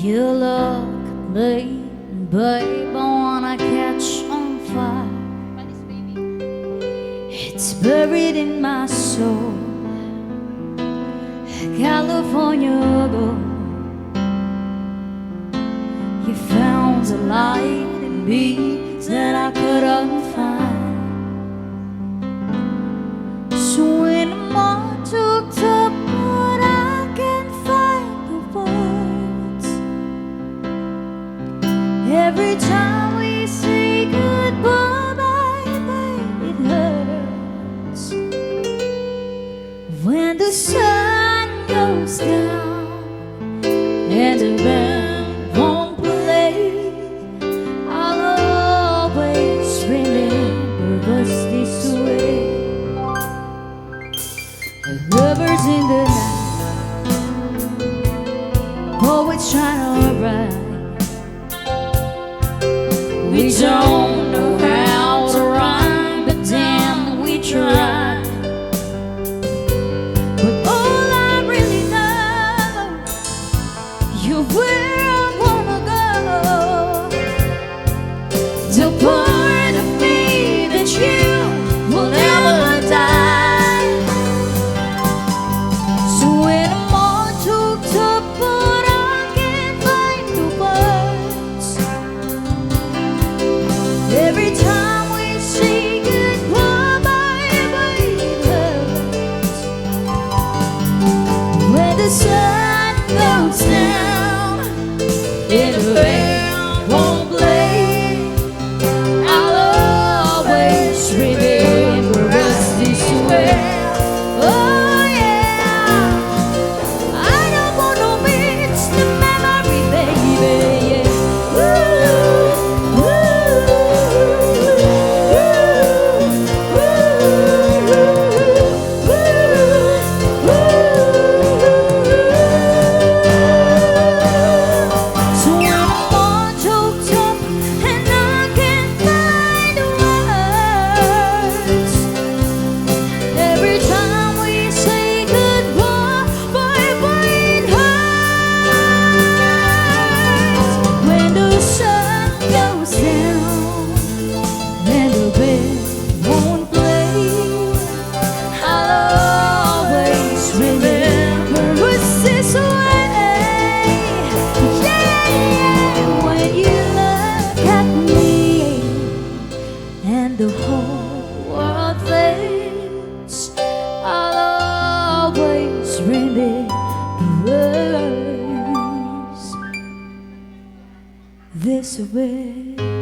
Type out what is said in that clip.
You look at me, babe, I wanna catch on fire. It's buried in my soul, California girl. You found a light in me that I couldn't find. So when I'm all took up, but I can't find the words. Every time we say goodbye, baby, it hurts. When the sun goes down and the band won't play, I'll always remember us this way. Lovers in the night, poets trying to write. We don't know how to rhyme, but damn, we try. But all I really know, you're where I wanna go. The part of me that you will never die. So when I'm all choked up, but I can't find the words. Every time we say goodbye, baby, it hurts. When the sun goes down and the band won't play, I'll always remember us this way. Oh yeah, I don't wanna miss the memory, baby. Yeah. So when I'm all choked up and I can't find the words, every time we say goodbye, baby, it hurts. When the sun goes down and the band won't play, I'll always remember us this way. Yeah, when you look at me and the whole world fades, I'll always remember us this way.